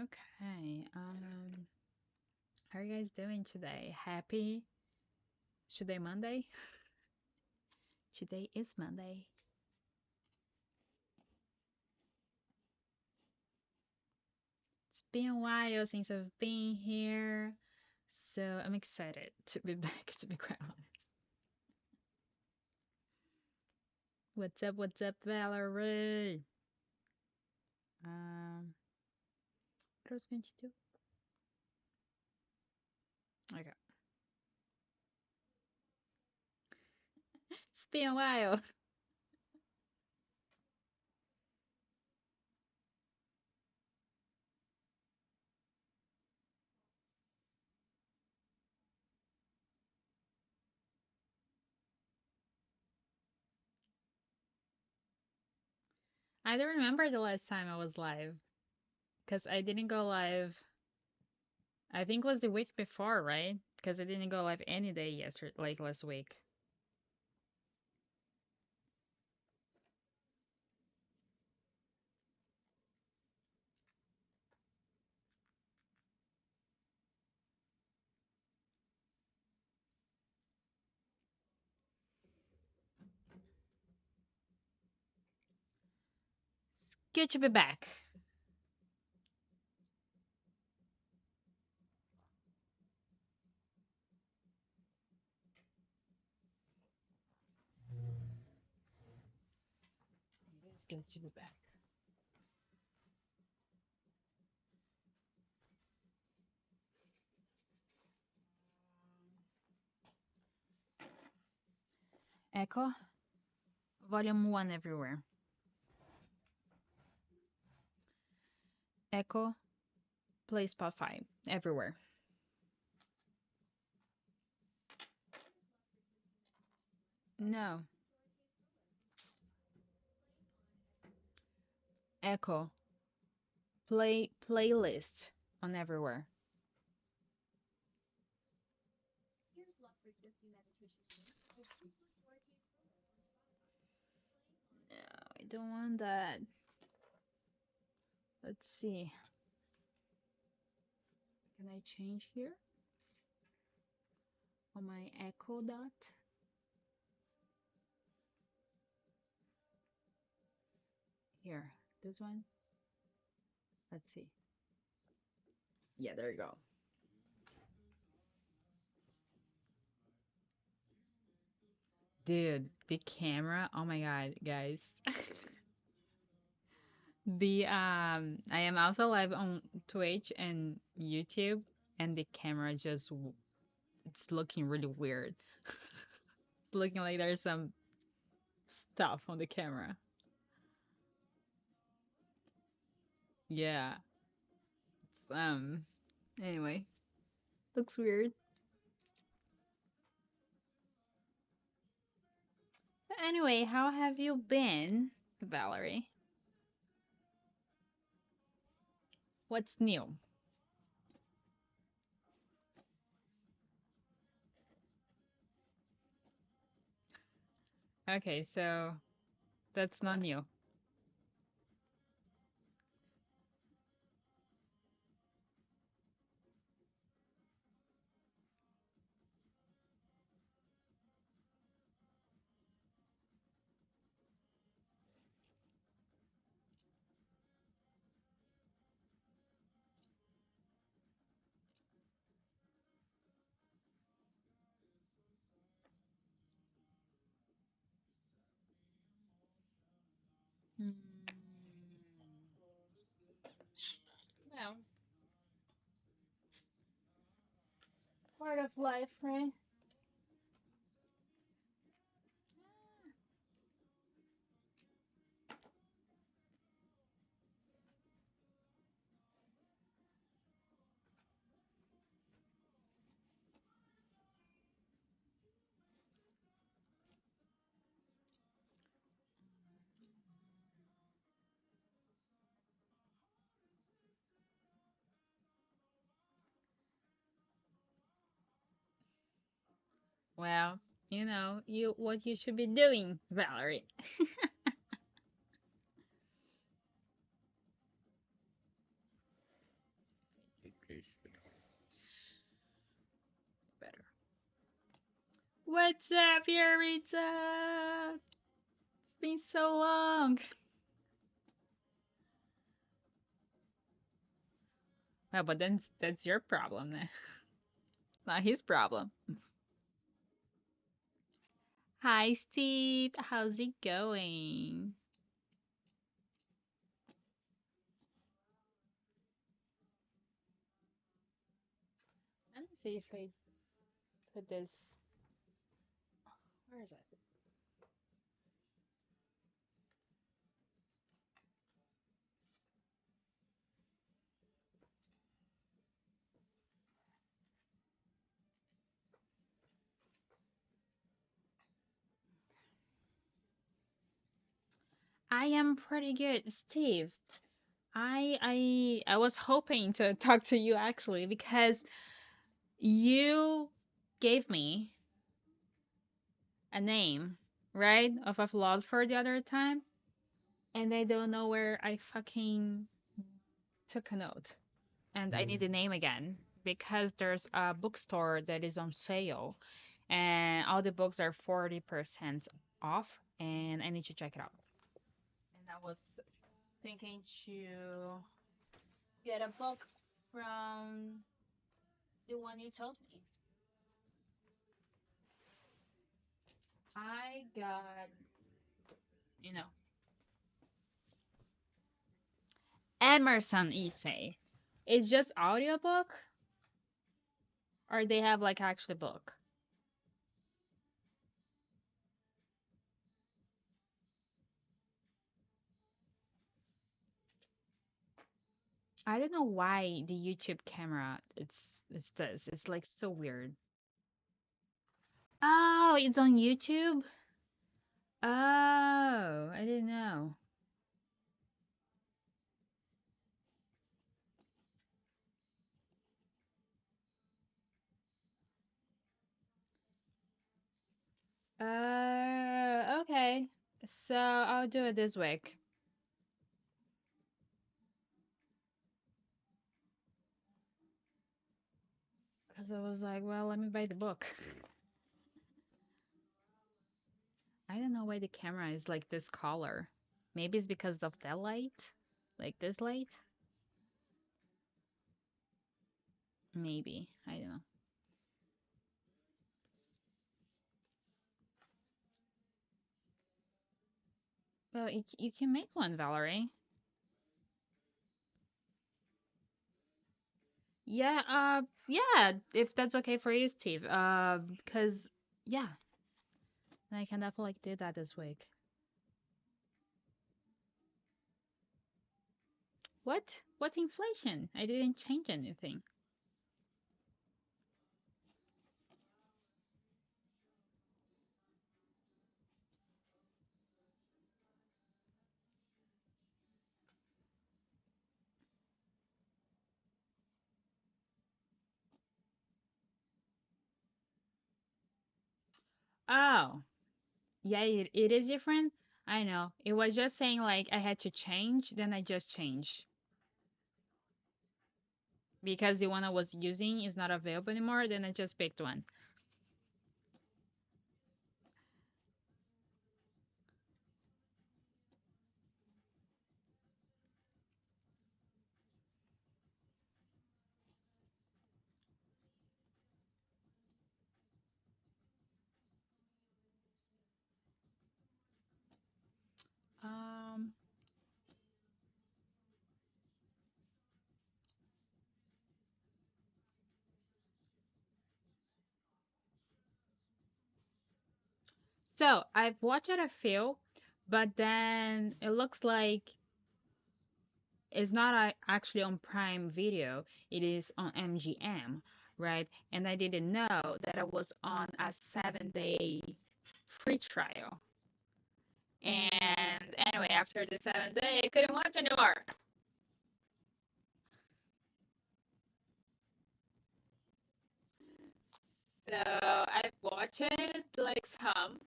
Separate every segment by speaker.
Speaker 1: Okay. How are you guys doing today? Happy today Monday? Today is Monday. It's been a while since I've been here, so I'm excited to be back, to be quite honest. What's up, Valerie? What I was going to do? Okay. It's been a while. I don't remember the last time I was live, because I didn't go live. I think it was the week before, right? Because I didn't go live any day yesterday, like last week. It's good to be back. It's good to be back. Echo, volume 1 everywhere. Echo, play Spotify everywhere. No, Echo, play playlist on everywhere. No, I don't want that. Let's see. Can I change here on my Echo dot? Here, this one. Let's see. Yeah, there you go. Dude, the camera. Oh my God, guys. I am also live on Twitch and YouTube, and the camera just it's looking really weird. It's looking like there's some stuff on the camera. Yeah. It's, anyway, looks weird. But anyway, how have you been, Valerie? What's new? Okay, so that's not new. Hmm. Well, part of life, right? Well, you what you should be doing, Valerie. What's up, Yarita? It's been so long. Well, but then that's your problem then. It's not his problem. Hi, Steve. How's it going? Let me see if I put this. Where is it? I am pretty good, Steve. I was hoping to talk to you actually because you gave me a name, right, of a philosopher the other time, and I don't know where I fucking took a note. And I need the name again because there's a bookstore that is on sale and all the books are 40% off and I need to check it out. And I was thinking to get a book from the one you told me. I got, you know, Emerson Essay. It's just audiobook or they have like actually book? I don't know why the YouTube camera it's this. It's like so weird. Oh, it's on YouTube? Oh, I didn't know. Okay. So I'll do it this week. Because I was like, well, let me buy the book. I don't know why the camera is like this color. Maybe it's because of that light? Like this light? Maybe. I don't know. Well, you can make one, Valerie. Yeah, yeah, if that's okay for you, Steve. Because, yeah, I can definitely do that this week. What? What inflation? I didn't change anything. Oh, yeah, it is different. I know. It was just saying like I had to change, then I just changed. Because the one I was using is not available anymore, then I just picked one. Um, so I've watched a few, but then it looks like it's not actually on Prime Video. It is on MGM, right? And I didn't know that I was on a 7 day free trial. And anyway, after the 7 day, I couldn't watch anymore. So I've watched it like some,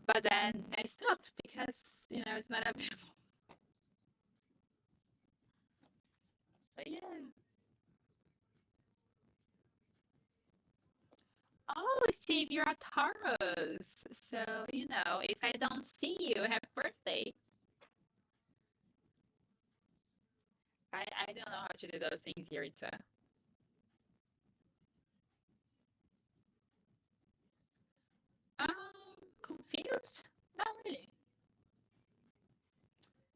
Speaker 1: but then I stopped because it's not available. But yeah. Oh, Steve, you're a Taurus. So, if I don't see you, happy birthday. I don't know how to do those things here, Itza. Um, confused? Not really.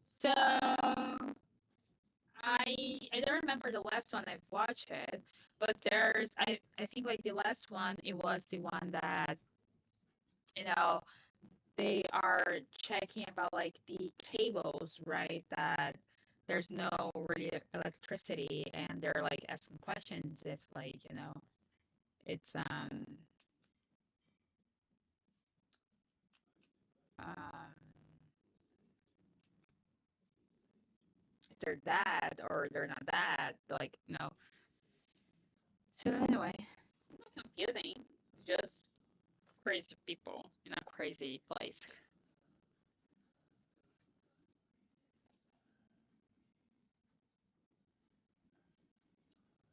Speaker 1: So, I don't remember the last one I've watched it, but I think like the last one it was the one that you know they are checking about like the cables, right? That there's no really electricity, and they're like asking questions if like it's um if they're that or they're not that, like So anyway, not confusing, just crazy people in a crazy place.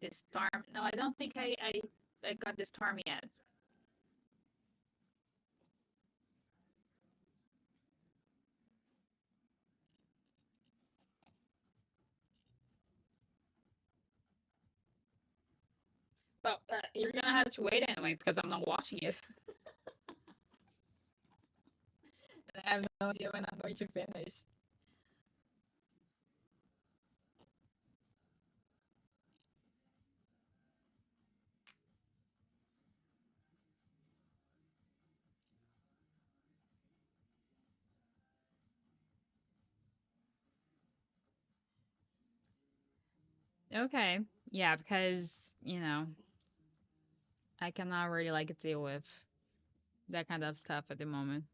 Speaker 1: This storm? No, I don't think I got this storm yet. Well, you're gonna have to wait anyway because I'm not watching it. And I have no idea when I'm going to finish. Okay. Yeah, because, I cannot really like deal with that kind of stuff at the moment.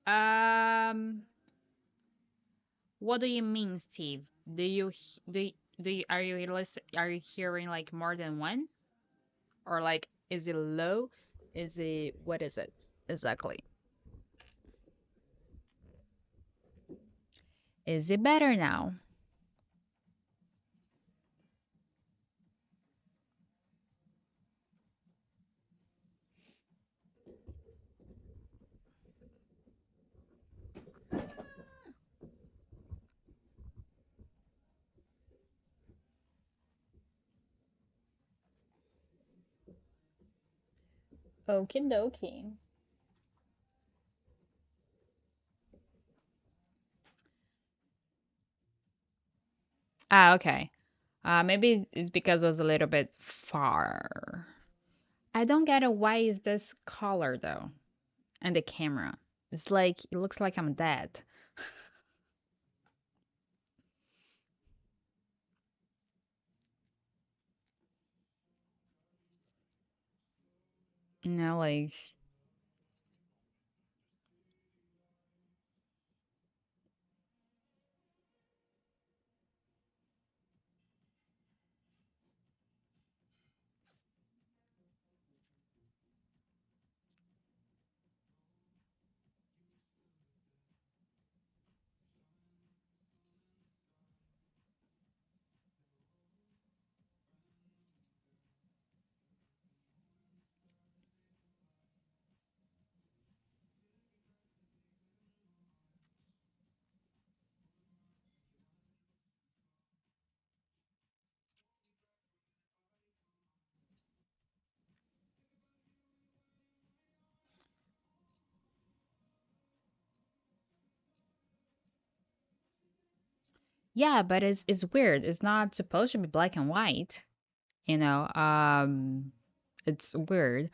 Speaker 1: Um, what do you mean, Steve? Are you hearing like more than one? Or like is it low? Is it what is it exactly? Is it better now? Okie dokie. Ah, okay. Maybe it's because it was a little bit far. I don't get it. Why is this color though? And the camera. It's like it looks like I'm dead. Like yeah, but it's weird. It's not supposed to be black and white. You know, it's weird.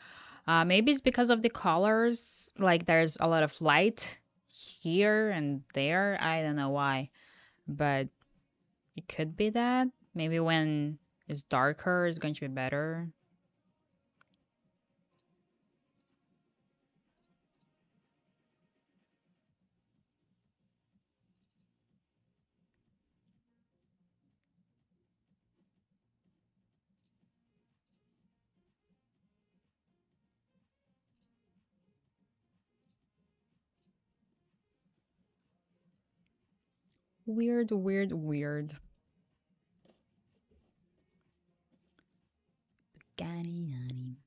Speaker 1: Maybe it's because of the colors. Like there's a lot of light here and there. I don't know why, but it could be that. Maybe when it's darker, it's going to be better. Weird, weird, weird. Gani, nani.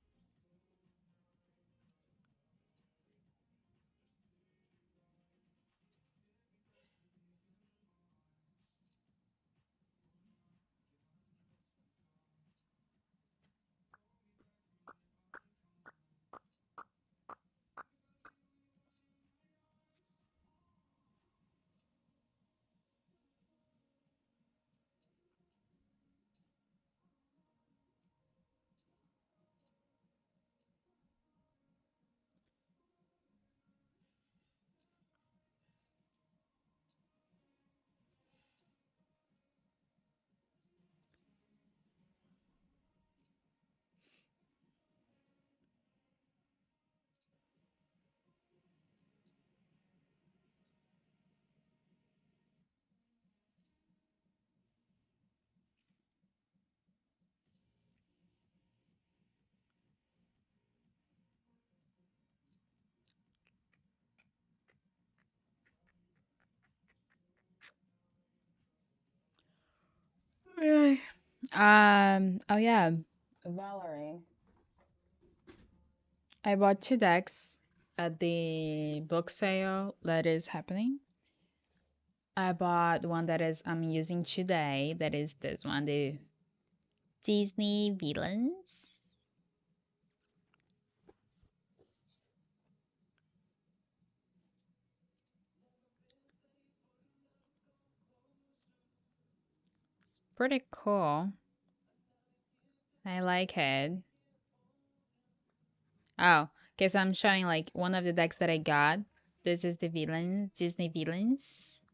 Speaker 1: Right. Oh yeah, Valerie. I bought two decks at the book sale that is happening. I bought one that is I'm using today. That is this one, the Disney Villains. Pretty cool. I like it. Oh, because I'm showing like one of the decks that I got. This is the villain, Disney Villains.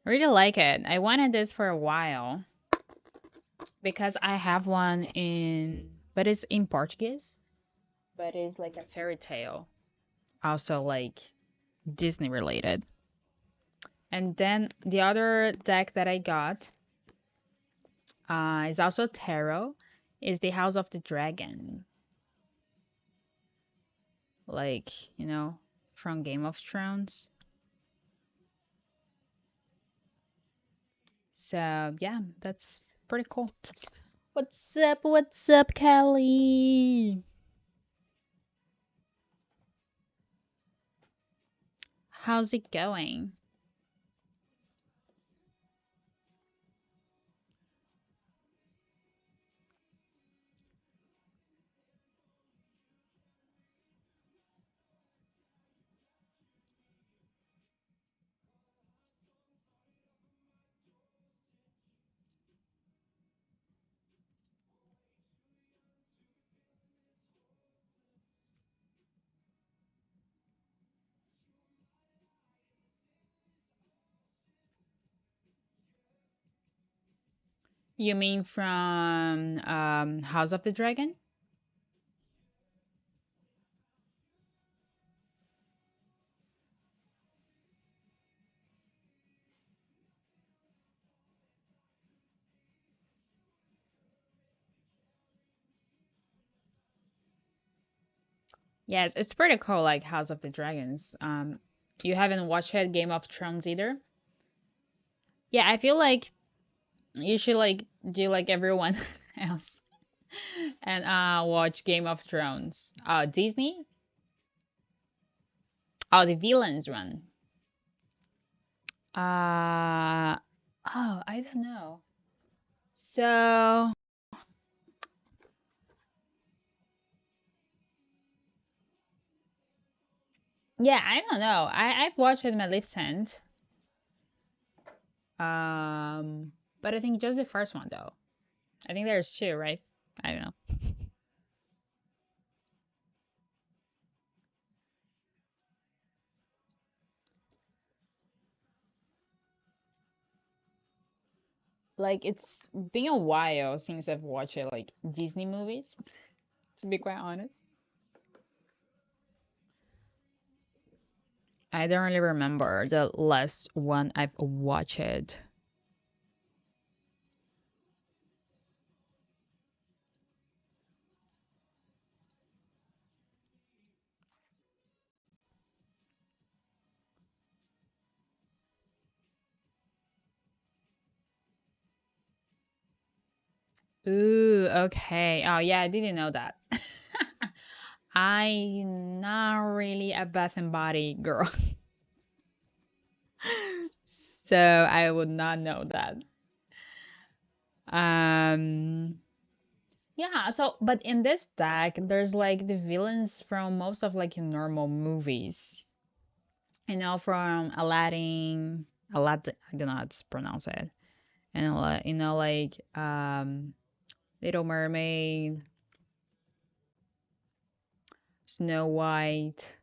Speaker 1: I really like it. I wanted this for a while because I have one but it's in Portuguese, but it's like a fairy tale, also like Disney related. And then the other deck that I got is also tarot, is the House of the Dragon, like, from Game of Thrones. So yeah, that's pretty cool. What's up? What's up, Kelly? How's it going? You mean from House of the Dragon? Yes, it's pretty cool, like House of the Dragons. You haven't watched it, Game of Thrones either? Yeah, I feel like you should like do like everyone else and watch Game of Thrones. Disney? Oh, the villains one. Uh I don't know. So yeah, I don't know. I've watched Maleficent. But I think just the first one though. I think there's two, right? I don't know. Like it's been a while since I've watched like Disney movies, to be quite honest. I don't really remember the last one I've watched. Ooh, okay. Oh yeah, I didn't know that. I'm not really a bath and body girl. So I would not know that. Um, yeah, so but in this deck, there's like the villains from most of like normal movies. From Aladdin, I don't know how to pronounce it. And like Little Mermaid, Snow White.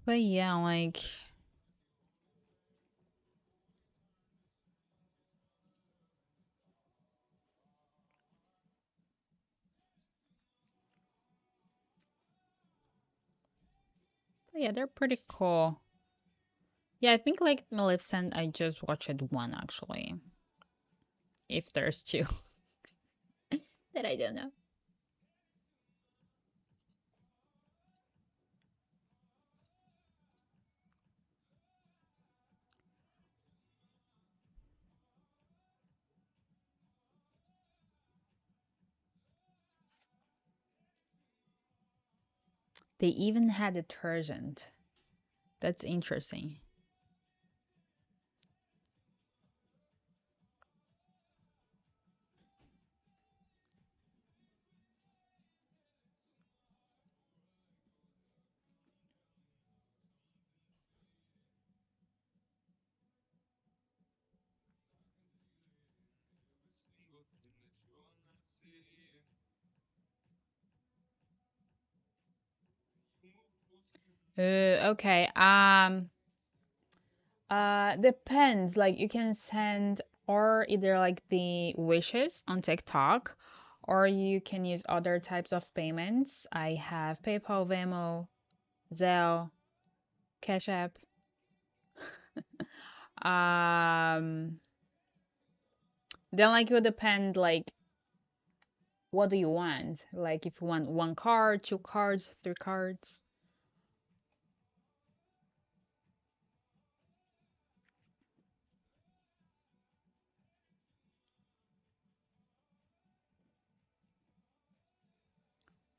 Speaker 1: But yeah, but yeah, they're pretty cool. Yeah, I think like Maleficent, I just watched one actually. If there's two, that I don't know. They even had detergent. That's interesting. Okay. Depends. Like you can send or either like the wishes on TikTok, or you can use other types of payments. I have PayPal, Venmo, Zelle, Cash App. Um, then like it would depend like what do you want? Like if you want one card, two cards, three cards.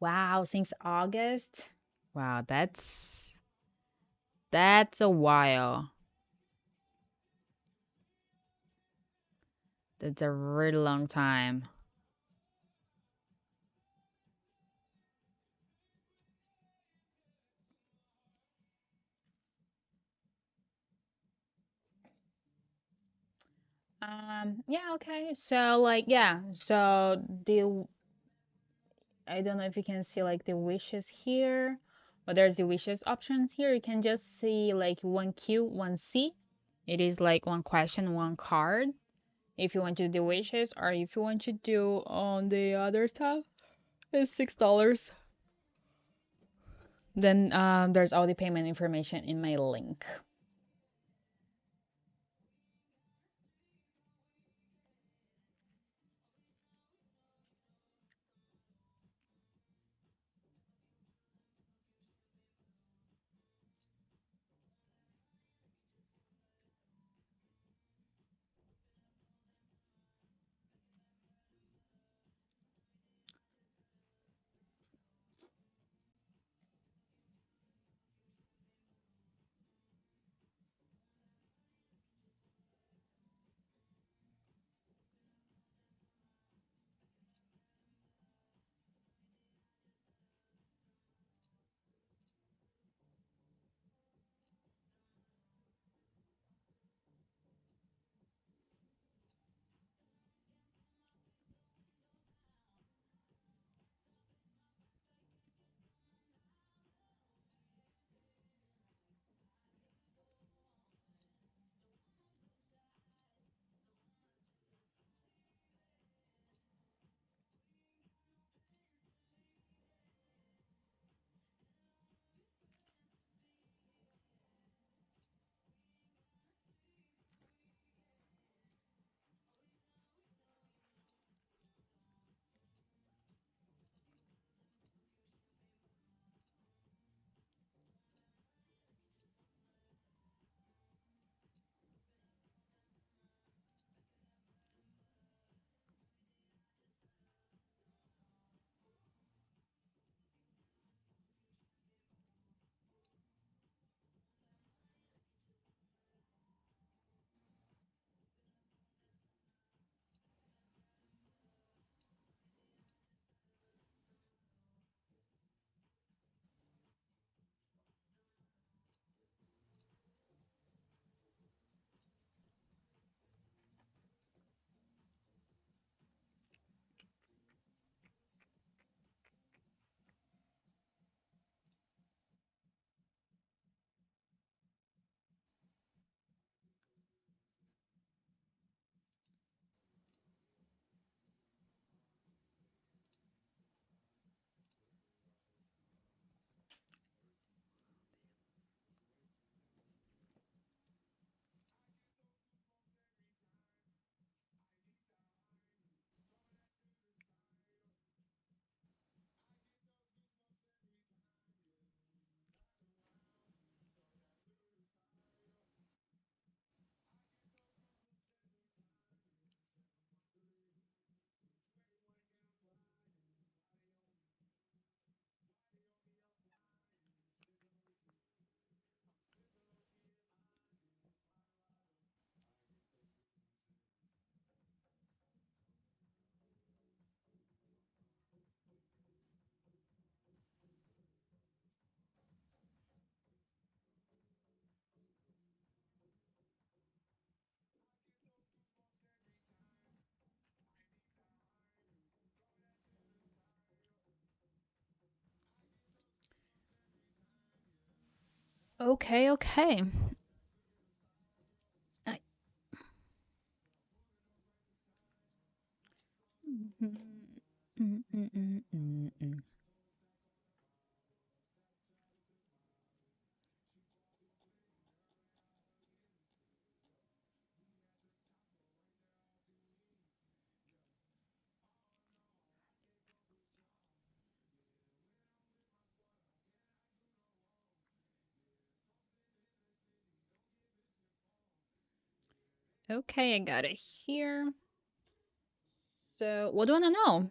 Speaker 1: Wow, since August. Wow, that's a while. That's a really long time. Yeah, okay. So like yeah, so the I don't know if you can see like the wishes here, but there's the wishes options here. You can just see like one Q, one C. It is like one question, one card. If you want to do wishes or if you want to do on the other stuff, it's $6. Then there's all the payment information in my link. Okay, okay. I- Mm, mm, mm, mm, mm. Okay, I got it here. So, what do you want to know?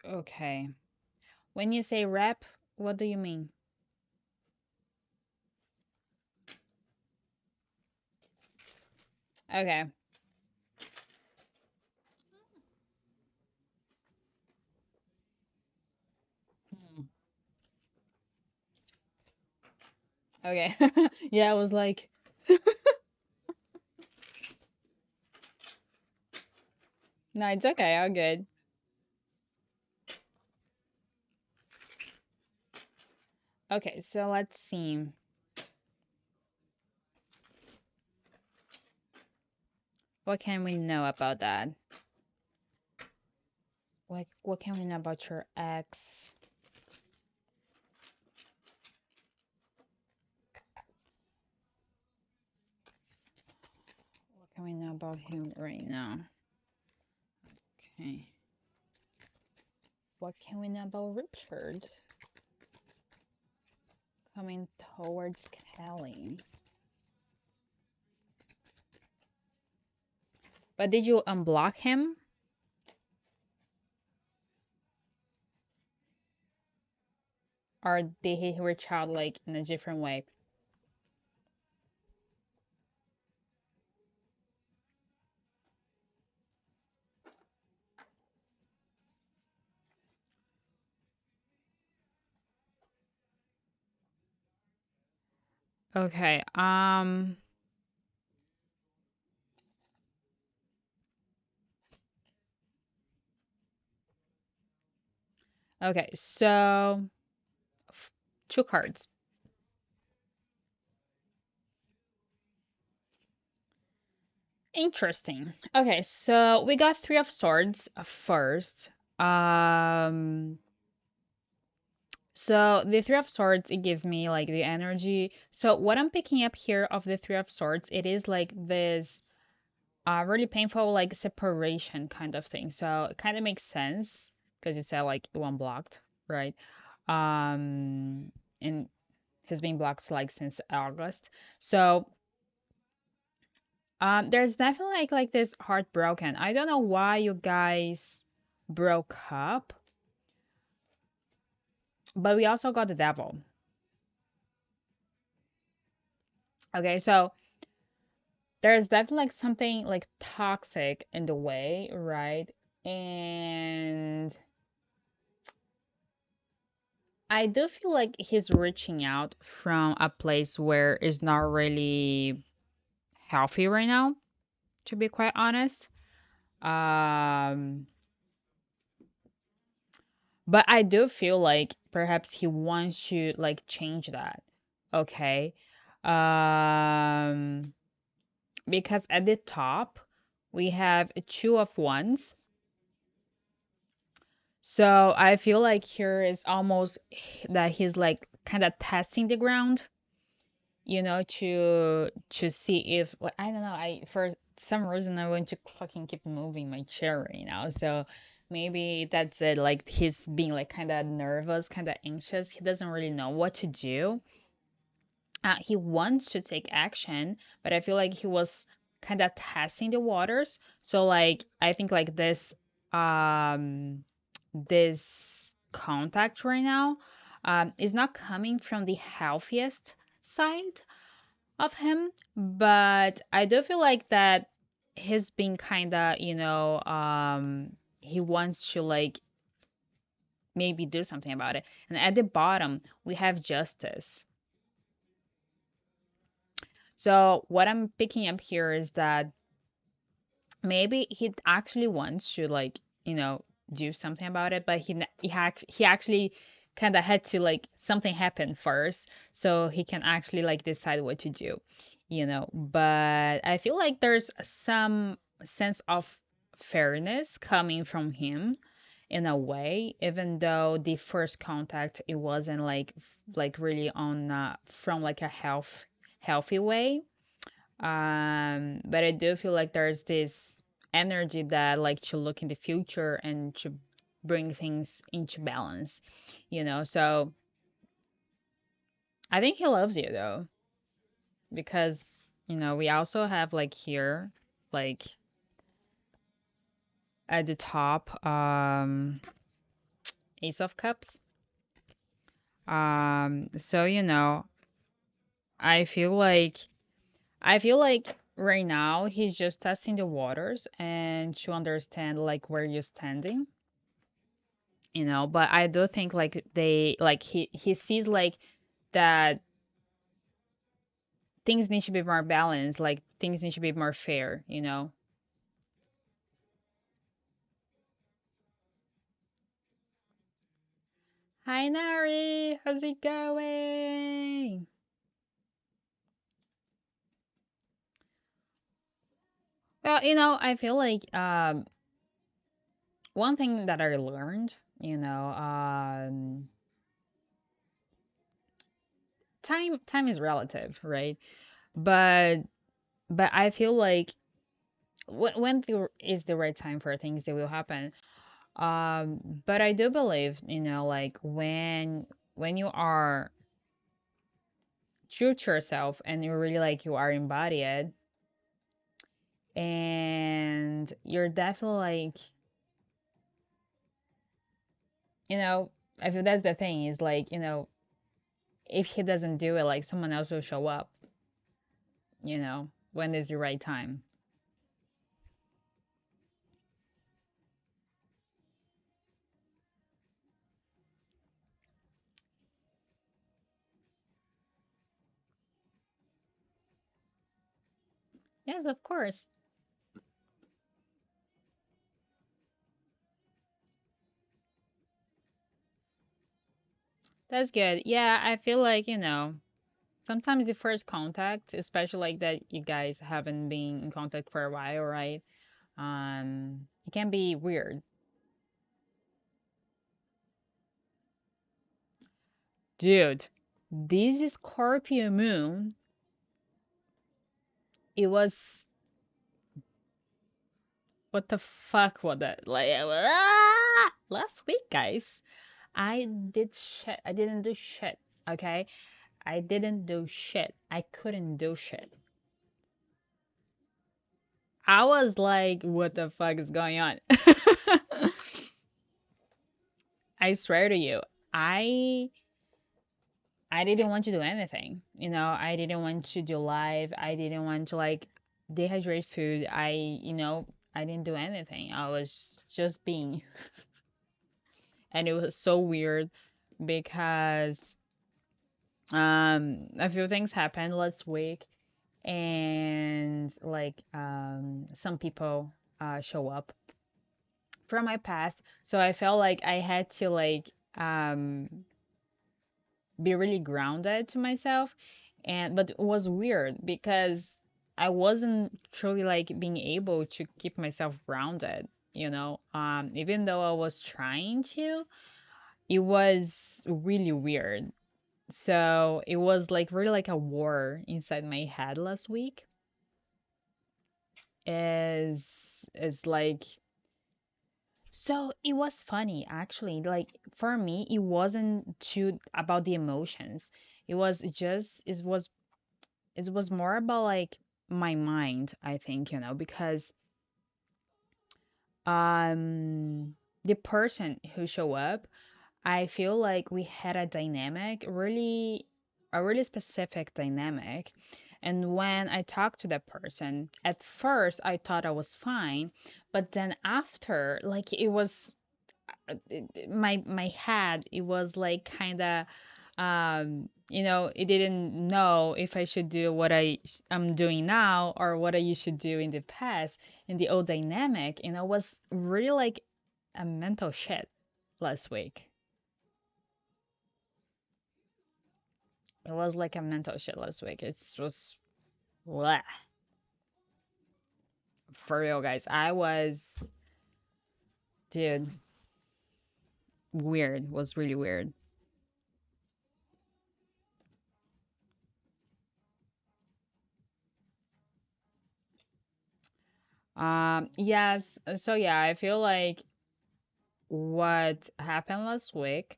Speaker 1: Okay. When you say rap, what do you mean? Okay. Hmm. Okay. Yeah, I was like, no, it's okay. All good. Okay, so let's see. What can we know about that? What can we know about your ex? What can we know about him right now? Okay. What can we know about Richard? Coming towards Kelly. But did you unblock him? Or did he reach out like in a different way? Okay. Okay, so two cards. Interesting. Okay, so we got three of swords first. Um, so the three of swords, it gives me like the energy. So what I'm picking up here of the three of swords, it is like this really painful like separation kind of thing. So it kind of makes sense because you said like one blocked, right? And has been blocked like since August. So there's definitely like this heartbroken. I don't know why you guys broke up, but we also got the devil. Okay, so there's definitely like something like toxic in the way, right? And I do feel like he's reaching out from a place where it's not really healthy right now, to be quite honest. Um, but I do feel like perhaps he wants to like change that. Okay. Um, because at the top we have two of wands. So I feel like here is almost that he's like kind of testing the ground, to see if like I don't know, I for some reason I want to fucking keep moving my chair right now. So maybe that's it. Like he's being like kind of nervous, kind of anxious. He doesn't really know what to do. He wants to take action, but I feel like he was kind of testing the waters. So like I think like um this contact right now is not coming from the healthiest side of him, but I do feel like that he's been kind of, he wants to like maybe do something about it. And at the bottom, we have justice. So what I'm picking up here is that maybe he actually wants to like, do something about it, but he actually kind of had to like something happen first so he can actually like decide what to do. But I feel like there's some sense of fairness coming from him in a way, even though the first contact it wasn't like really on from like a healthy way. But I do feel like there's this energy that like to look in the future and to bring things into balance. So I think he loves you though, because we also have like here, like at the top, Ace of Cups. So I feel like I feel like right now he's just testing the waters and to understand like where you're standing. But I do think like he sees like that things need to be more balanced, like things need to be more fair. Hi Nari, how's it going? Well, I feel like one thing that I learned, time is relative, right? But I feel like when is the right time for things that will happen. But I do believe, like when you are true to yourself and you really like you are embodied and you're definitely like, you know, I feel that's the thing is like, if he doesn't do it, like someone else will show up, when is the right time. Yes, of course. That's good. Yeah, I feel like, sometimes the first contact, especially like that you guys haven't been in contact for a while, right? It can be weird. Dude, this Scorpio moon, it was what the fuck was that? Like last week, guys. I didn't do shit. Okay? I didn't do shit. I couldn't do shit. I was like, what the fuck is going on? I swear to you, I I didn't want to do anything. I didn't want to do live. I didn't want to like dehydrate food. I didn't do anything. I was just being. And it was so weird because a few things happened last week and like some people show up from my past. So I felt like I had to like be really grounded to myself. But it was weird because I wasn't truly like being able to keep myself grounded, even though I was trying to, it was really weird. So it was like really like a war inside my head last week. Is like, so it was funny actually. Like for me, it wasn't too about the emotions. It was more about like my mind, I think, because um the person who show up, I feel like we had a really specific dynamic. And when I talked to that person, at first I thought I was fine, but then after, like it was my head, it was like kind of it didn't know if I should do what I'm doing now or what I used to do in the past. And the old dynamic, was really like a mental shit last week. It was like a mental shit last week. It was bleh. For real, guys. I was, dude, weird. Was really weird. Yes. So yeah, I feel like what happened last week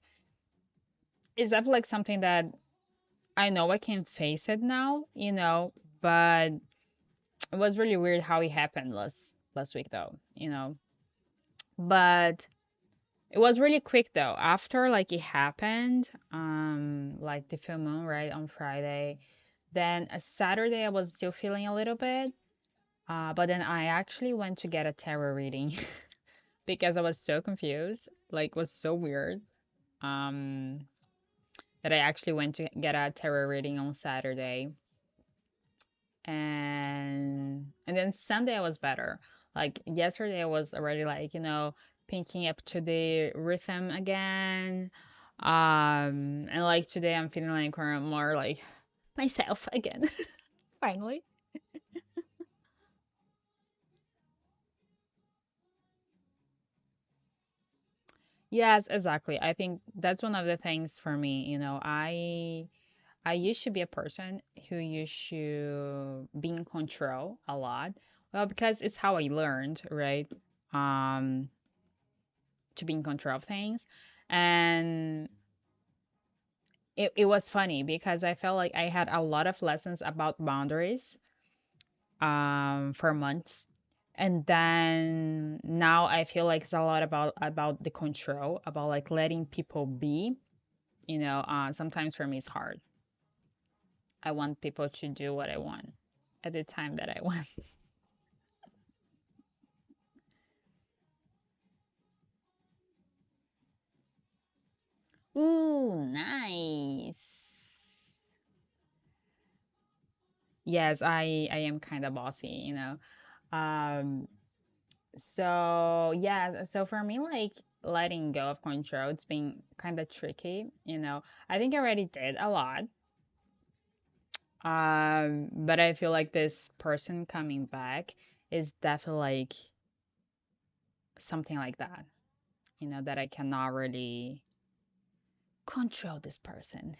Speaker 1: is definitely like something that I know I can face it now, but it was really weird how it happened last week though, But it was really quick though. After like it happened, like the full moon, right, on Friday, then a Saturday I was still feeling a little bit. But then I actually went to get a tarot reading because I was so confused. Like, was so weird. Um, that I actually went to get a tarot reading on Saturday, and then Sunday I was better. Like yesterday I was already like, picking up to the rhythm again. And like today I'm feeling like more like myself again. Finally. Yes, exactly. I think that's one of the things for me, I used to be a person who used to be in control a lot. Well, because it's how I learned, right? Um, to be in control of things. And it was funny because I felt like I had a lot of lessons about boundaries for months. And then now I feel like it's a lot about the control, about like letting people be. Sometimes for me it's hard. I want people to do what I want at the time that I want. Ooh, nice. Yes, I am kind of bossy. Um, so for me, like letting go of control, it's been kind of tricky. I think I already did a lot. But I feel like this person coming back is definitely like something like that, that I cannot really control this person.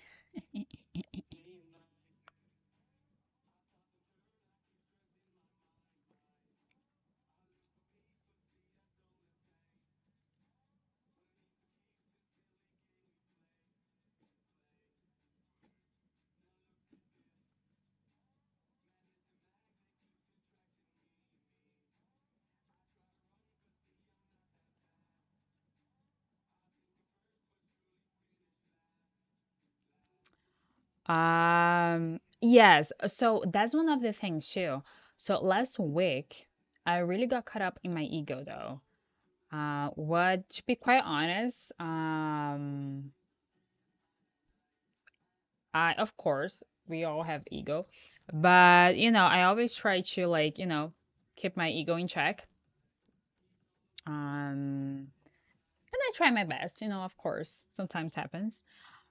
Speaker 1: Yes, so that's one of the things too. So last week, I really got caught up in my ego though. What to be quite honest, I of course we all have ego, but I always try to like, keep my ego in check. And I try my best, of course, sometimes happens.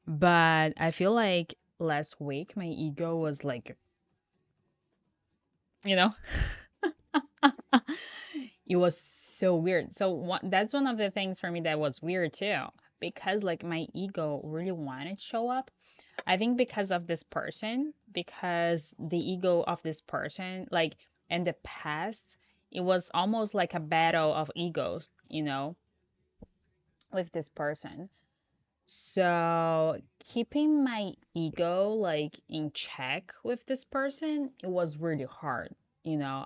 Speaker 1: But I feel like last week my ego was like, you know, it was so weird. So that's one of the things for me that was weird too, because like my ego really wanted to show up. I think because of this person, because the ego of this person, like in the past, it was almost like a battle of egos, with this person. So keeping my ego like in check with this person, it was really hard, you know.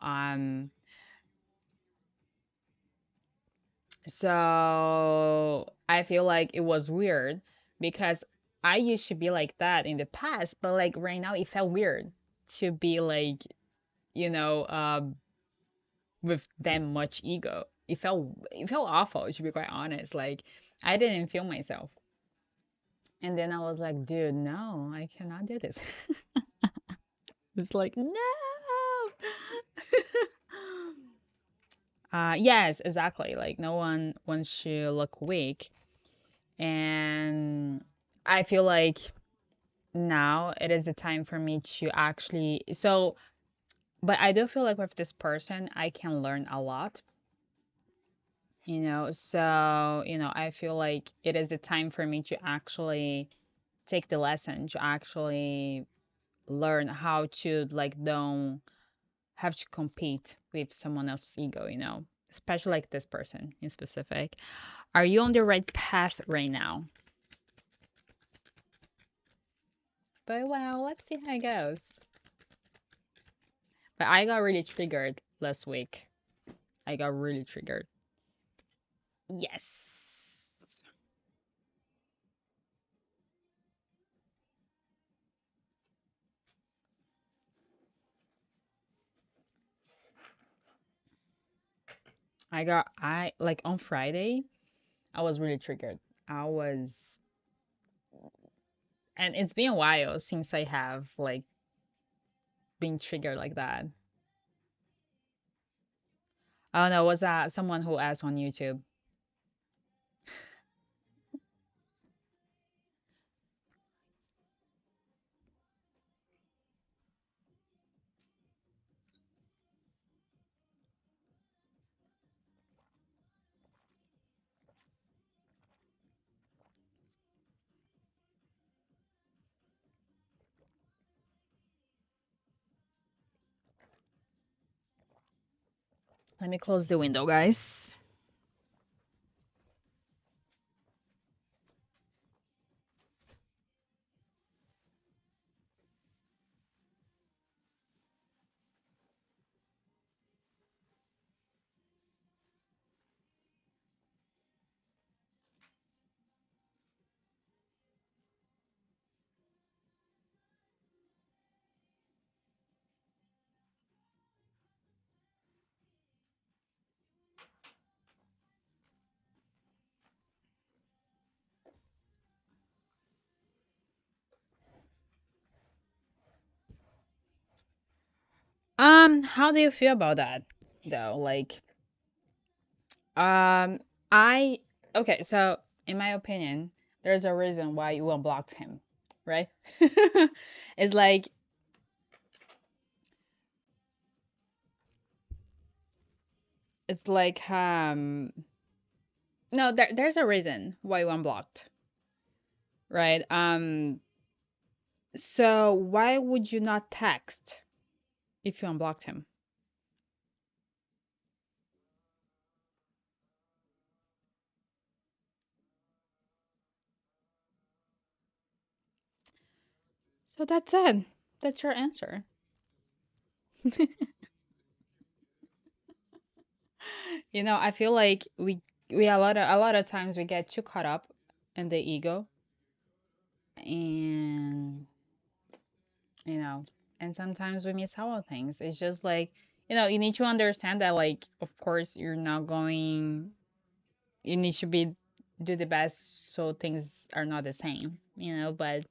Speaker 1: So I feel like it was weird because I used to be like that in the past, but like right now it felt weird to be like, you know, with them much ego. It felt awful to be quite honest. Like I didn't feel myself. And then I was like, dude, no, I cannot do this. It's like, no. Yes, exactly. Like no one wants to look weak. And I feel like now it is the time for me to actually but I do feel like with this person I can learn a lot, I feel like it is the time for me to actually take the lesson, to actually learn how to like don't have to compete with someone else's ego, especially like this person in specific. Are you on the right path right now? But well, let's see how it goes. But I got really triggered last week. I got really triggered. Yes. I like on Friday, I was really triggered. I was, and it's been a while since I have like been triggered like that. Oh no, was that someone who asked on YouTube? Let me close the window, guys. How do you feel about that though? Um, I okay, so in my opinion, there's a reason why you unblocked him, right? It's like it's like no, there's a reason why you unblocked, right? So why would you not text if you unblocked him? So that's it. That's your answer. I feel like we a lot of times we get too caught up in the ego and you know, and sometimes we miss out on things. It's just like, you need to understand that, like, of course, you need to do the best so things are not the same, but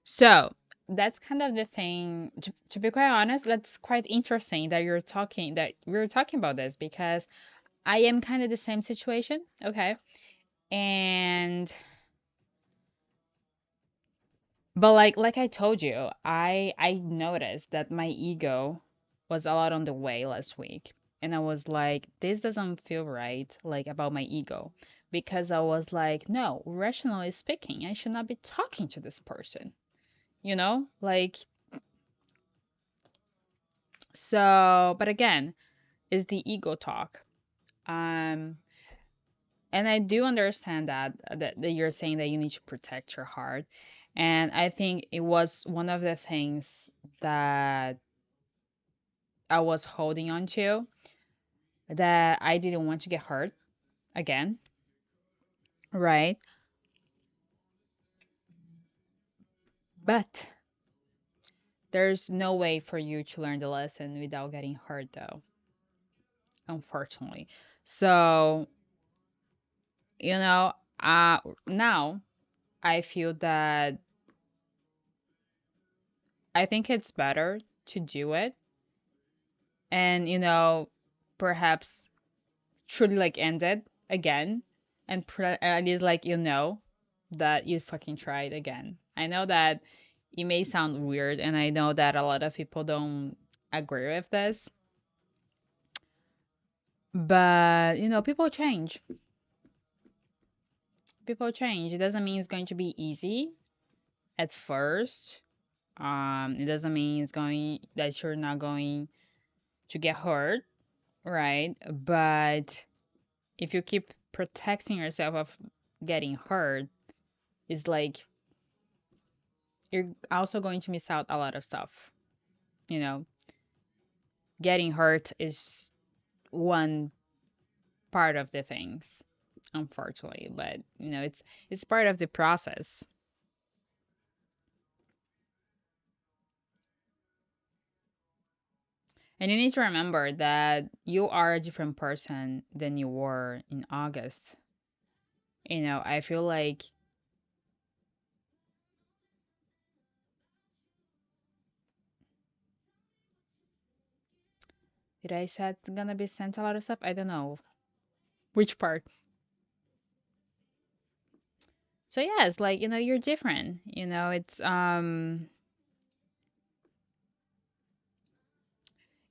Speaker 1: so that's kind of the thing. To be quite honest, that's quite interesting that we're talking about this because I am kind of the same situation. Okay. And But like I told you, I noticed that my ego was a lot on the way last week. And I was like, this doesn't feel right, like about my ego. Because I was like, no, rationally speaking, I should not be talking to this person. Like but again, it's the ego talk. Um, and I do understand that you're saying that you need to protect your heart. And I think it was one of the things that I was holding on to, that I didn't want to get hurt again, right? But there's no way for you to learn the lesson without getting hurt, though, unfortunately. So, you know, now I feel that I think it's better to do it and, perhaps truly like end it again and at least like that you fucking tried again. I know that it may sound weird and I know that a lot of people don't agree with this, but people change. People change. It doesn't mean it's going to be easy at first. It doesn't mean it's going that you're not going to get hurt, right? But if you keep protecting yourself of getting hurt, it's like you're also going to miss out a lot of stuff. You know, getting hurt is one part of the things, unfortunately, but it's part of the process. And you need to remember that you are a different person than you were in August. I feel like, did I said gonna be sent a lot of stuff? I don't know which part. So yeah, it's like, you're different.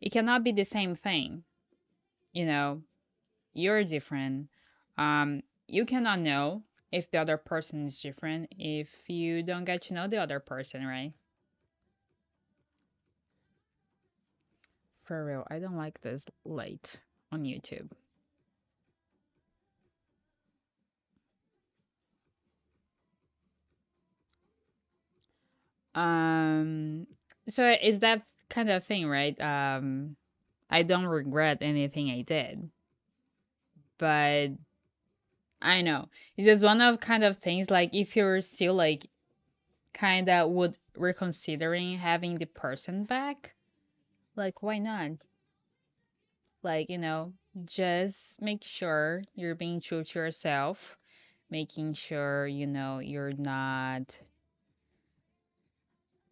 Speaker 1: It cannot be the same thing. You know, you're different. You cannot know if the other person is different if you don't get to know the other person, right? For real, I don't like this light on YouTube. Um, so is that kind of thing, right? I don't regret anything I did, but I know it's just one of kind of things like if you're still like kind of would reconsidering having the person back, like why not? Like, just make sure you're being true to yourself, making sure, you're not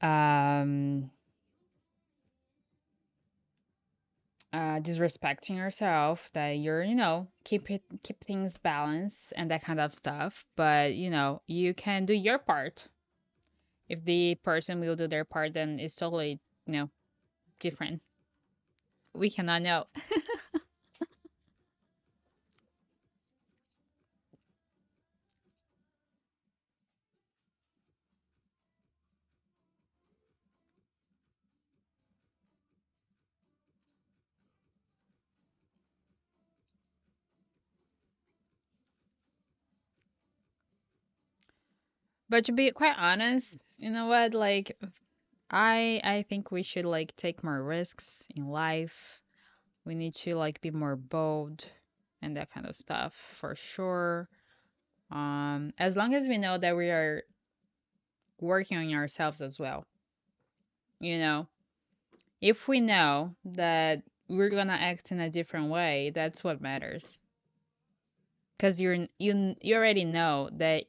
Speaker 1: um disrespecting yourself, that you're, keep things balanced and that kind of stuff. But, you can do your part. If the person will do their part, then it's totally, different. We cannot know. But to be quite honest, you know what? Like, I think we should like take more risks in life. We need to like be more bold and that kind of stuff for sure. As long as we know that we are working on ourselves as well, you know. If we know that we're gonna act in a different way, that's what matters. Because you already know that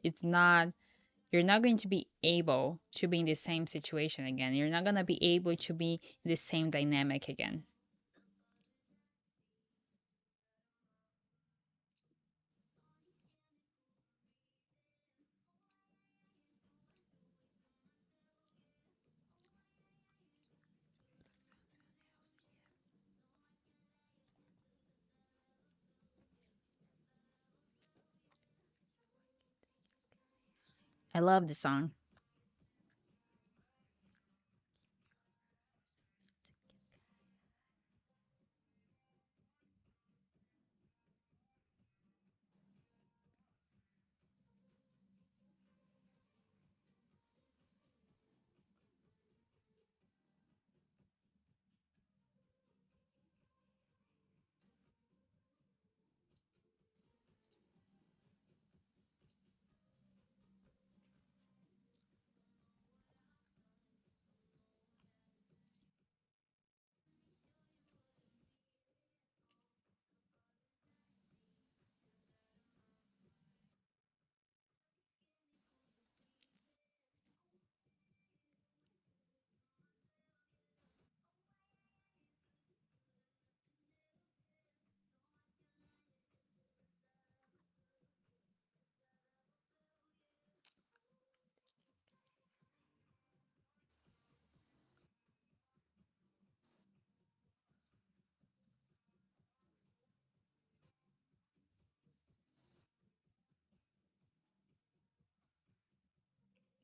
Speaker 1: you're not going to be able to be in the same situation again. You're not gonna be able to be in the same dynamic again. I love the song.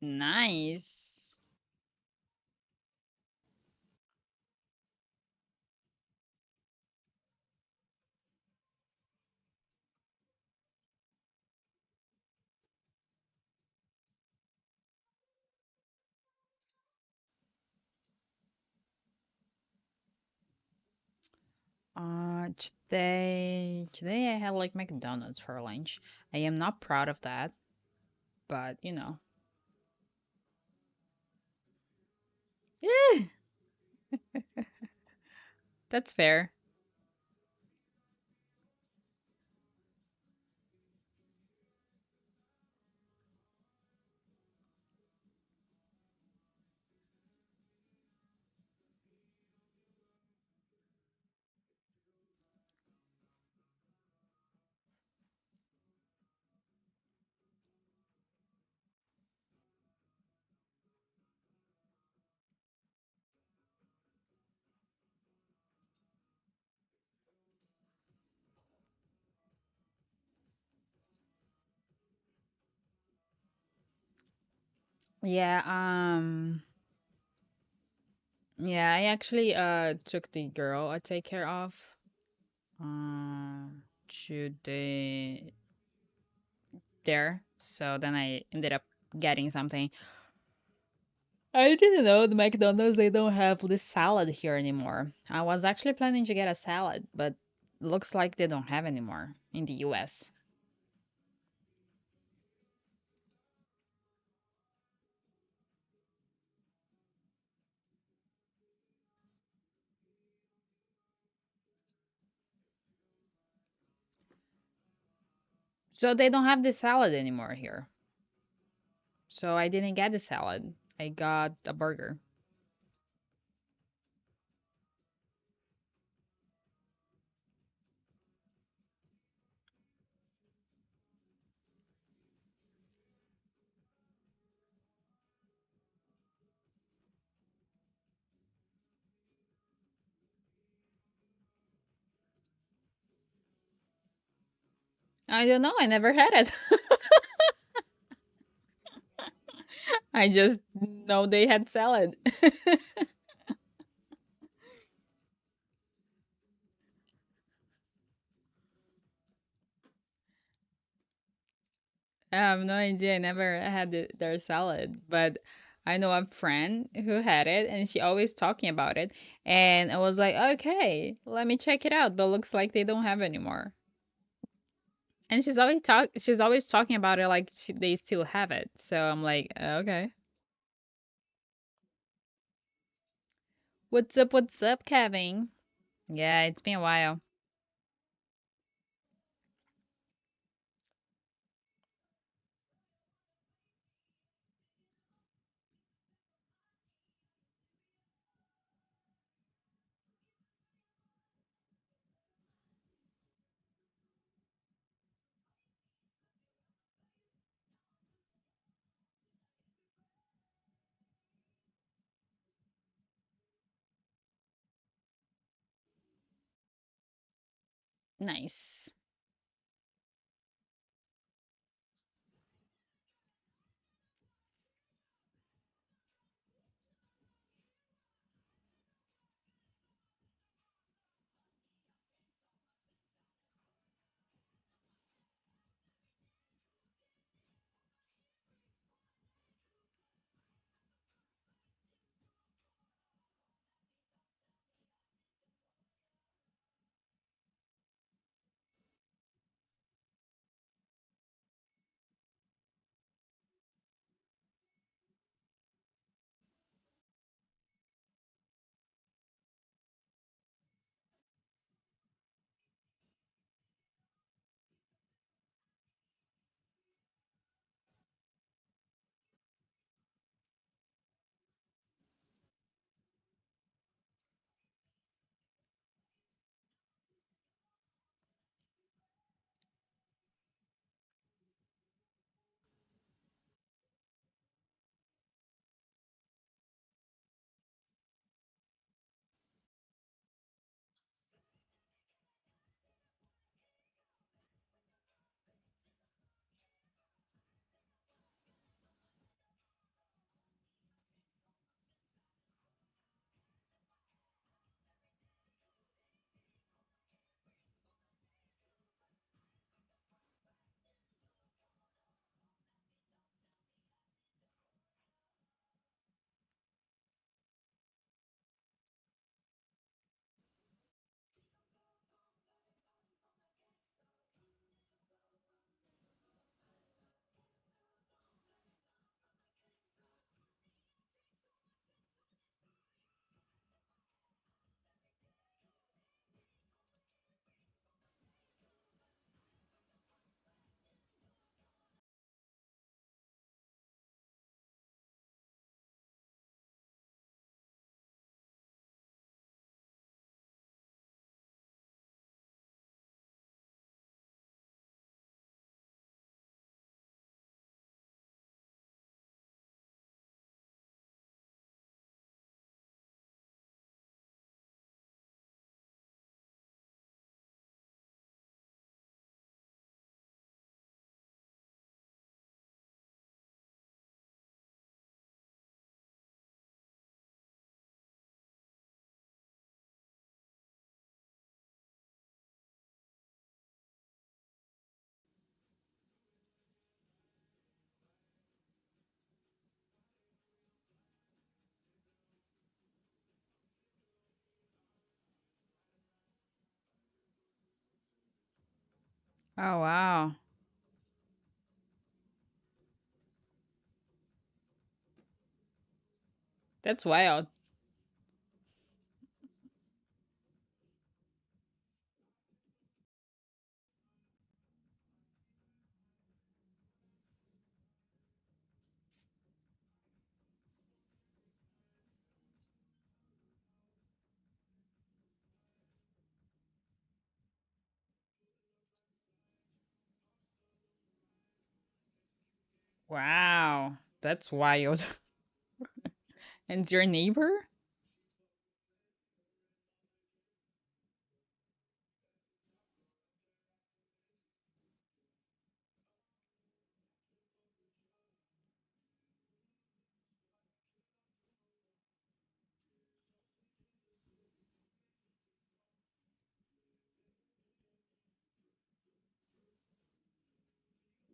Speaker 1: Nice. Today I had like McDonald's for lunch. I am not proud of that, but eh, that's fair. Yeah, yeah, I actually took the girl I take care of to there. So then I ended up getting something. I didn't know the McDonald's they don't have this salad here anymore. I was actually planning to get a salad, but looks like they don't have anymore in the US. So they don't have the salad anymore here. So I didn't get the salad. I got a burger. I don't know. I never had it. I just know they had salad. I have no idea. I never had their salad, but I know a friend who had it, and she always talking about it. And I was like, okay, let me check it out. But looks like they don't have anymore. And She's always talking about it like they still have it. So I'm like, okay. What's up? What's up, Kevin? Yeah, it's been a while. Nice. Oh wow. That's wild. Wow. That's wild. And it's your neighbor?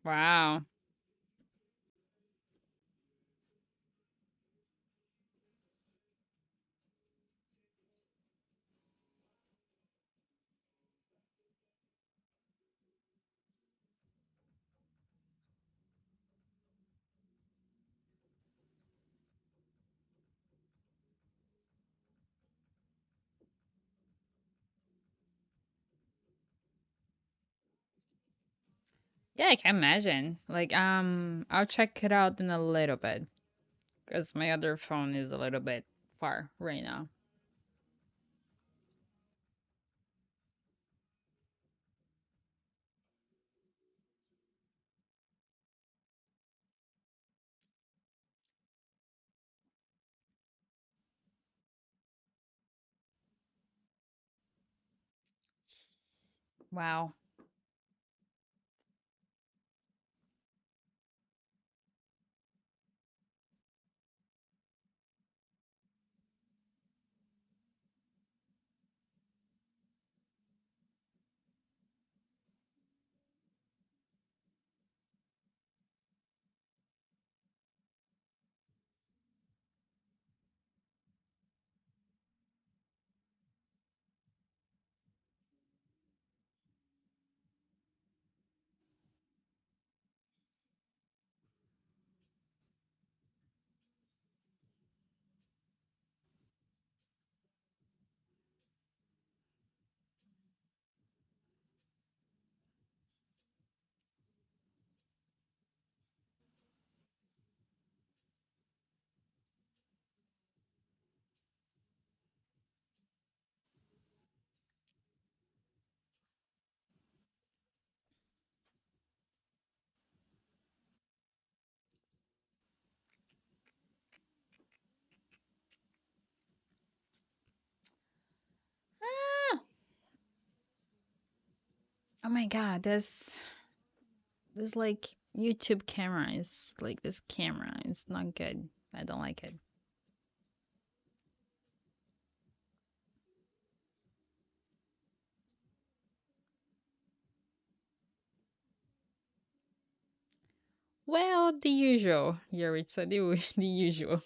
Speaker 1: Wow. Yeah, I can imagine. Like, I'll check it out in a little bit because my other phone is a little bit far right now. Wow. Ah! Oh my God, this like YouTube camera is like this camera is not good. I don't like it. Well, the usual, Yaritza, the usual.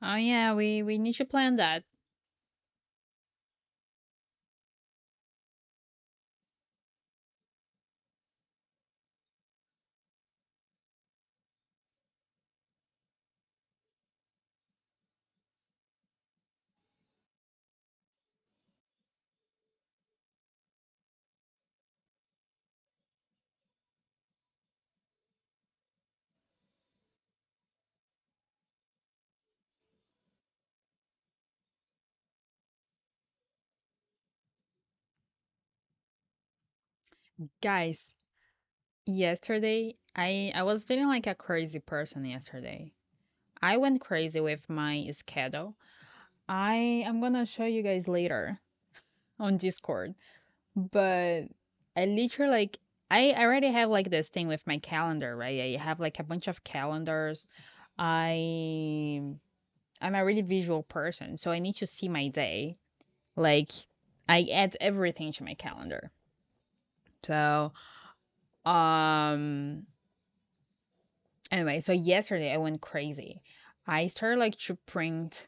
Speaker 1: Oh yeah, we need to plan that. Guys, yesterday I was feeling like a crazy person yesterday. I went crazy with my schedule. I am gonna show you guys later on Discord. But I literally like I already have like this thing with my calendar, right? I have like a bunch of calendars. I I'm a really visual person, so I need to see my day. Like I add everything to my calendar. So um anyway, so yesterday I went crazy. I started like to print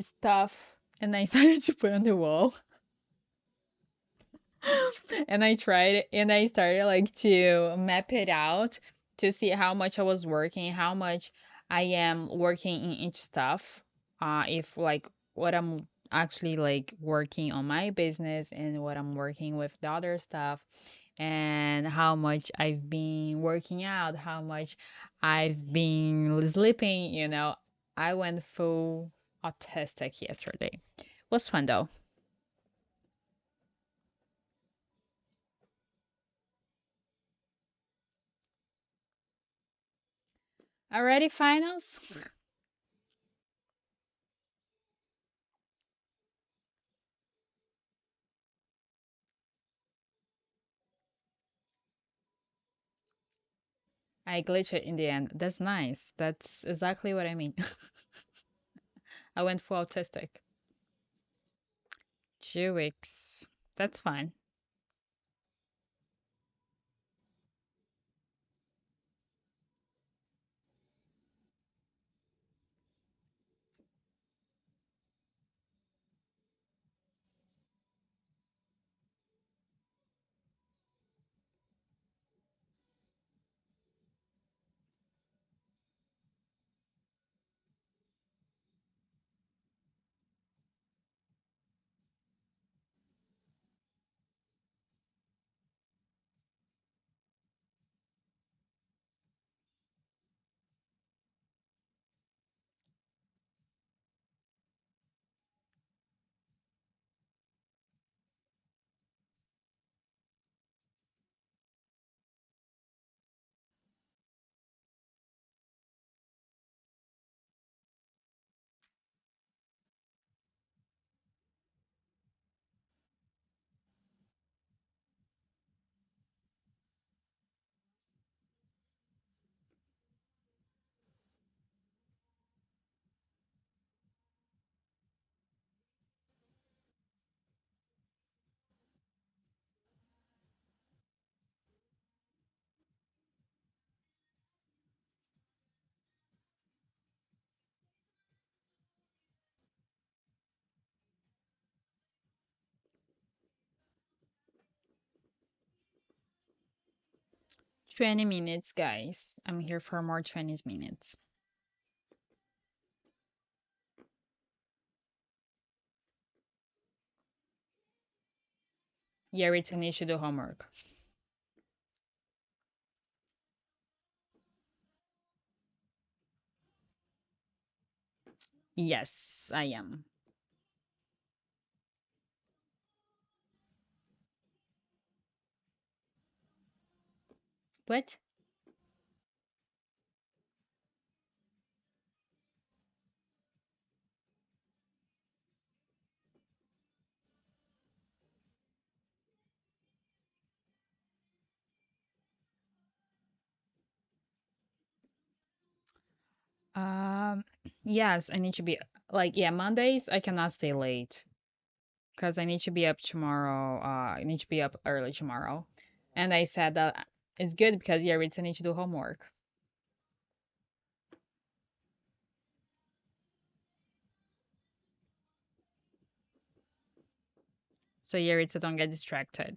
Speaker 1: stuff and I started to put on the wall. And I tried and I started like to map it out to see how much I was working, how much I am working in each stuff. If like what I'm actually like working on my business and what I'm working with the other stuff, and how much I've been working out, how much I've been sleeping, you know. I went full autistic yesterday. Was fun though. Already finals? I glitched it in the end. That's nice. That's exactly what I mean. I went full autistic. 2 weeks. That's fine. 20 minutes, guys. I'm here for more 20 minutes. Yeah, it's an issue to homework. Yes, I am. What? Um, yes, I need to be like, yeah, Mondays I cannot stay late because I need to be up tomorrow. I need to be up early tomorrow. And I said that it's good because yeah, it's I need to do homework. So Yaritza, don't get distracted.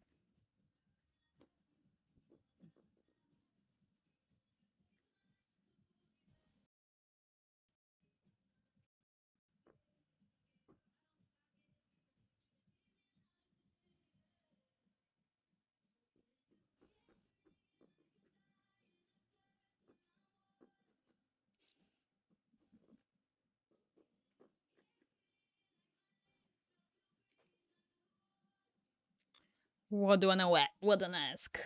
Speaker 1: What do you wanna what? What do you wanna ask?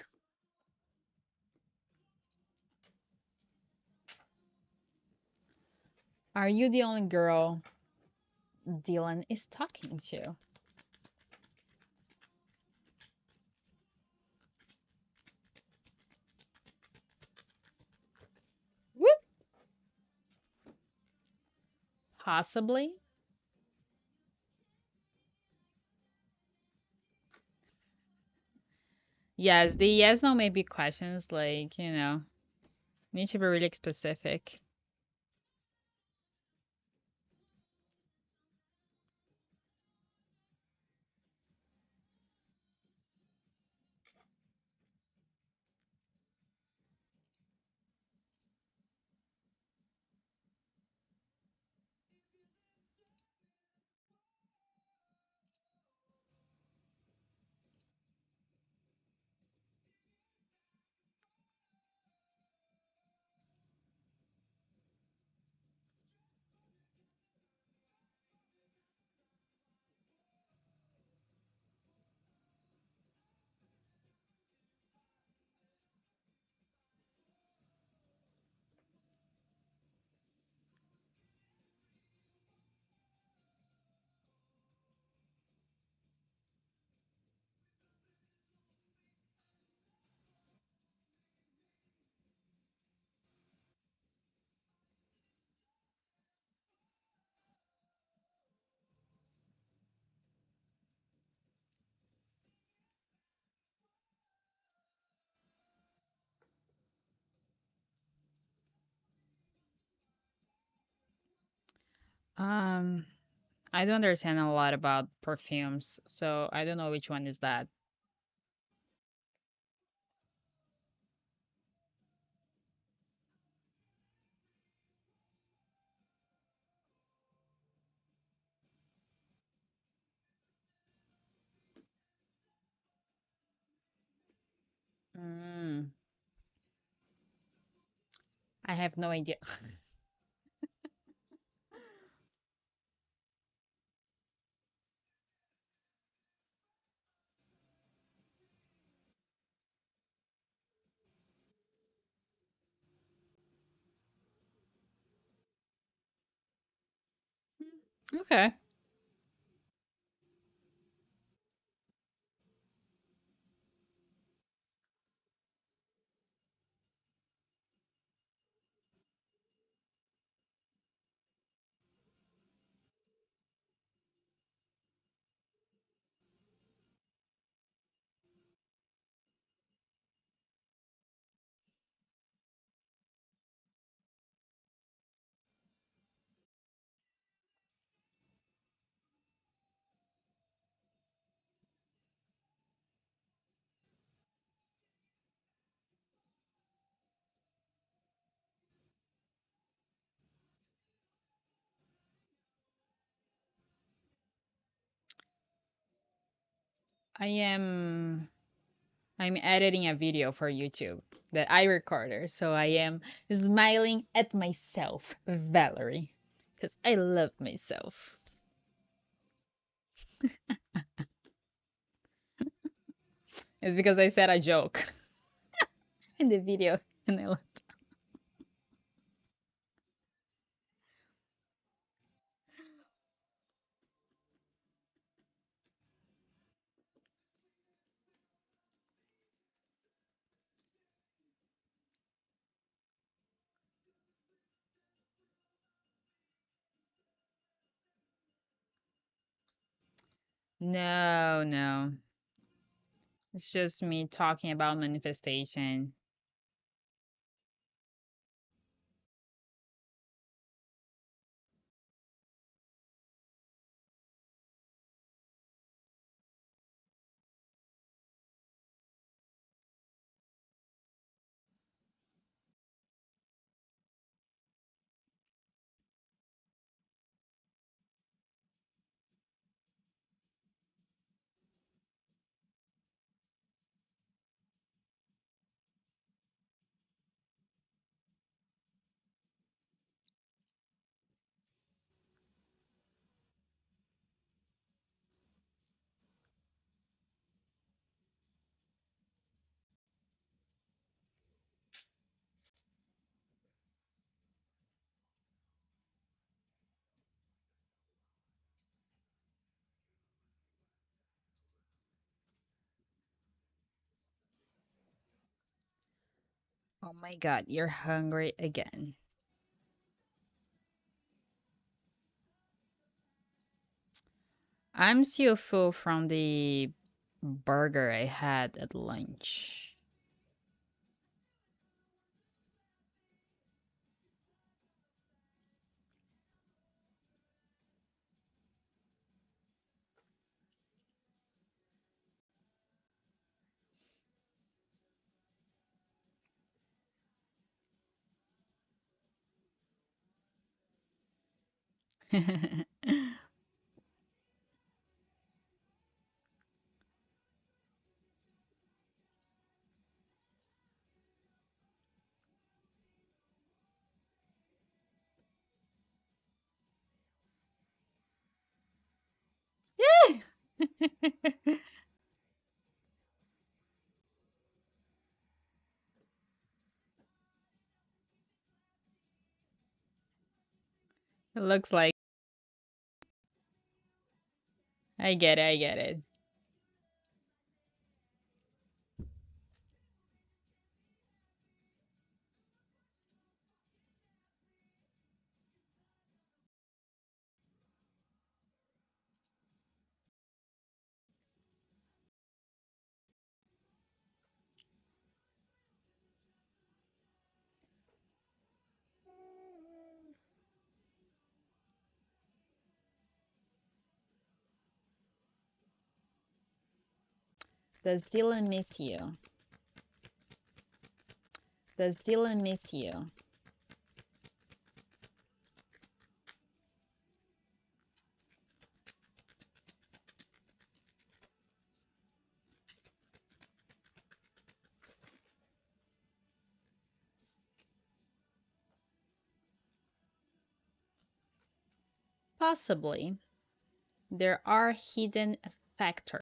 Speaker 1: Are you the only girl Dylan is talking to? Whoop. Possibly. Yes, the yes no maybe questions like, need to be really specific. Um, I don't understand a lot about perfumes, so I don't know which one is that. Mm, I have no idea. Okay. I am I'm editing a video for YouTube that I recorded, so I am smiling at myself, Valerie, because I love myself. It's because I said a joke in the video and I laughed. No, no. It's just me talking about manifestation. Oh my God, you're hungry again. I'm still full from the burger I had at lunch. It looks like I get it, I get it. Does Dylan miss you? Does Dylan miss you? Possibly. There are hidden factors.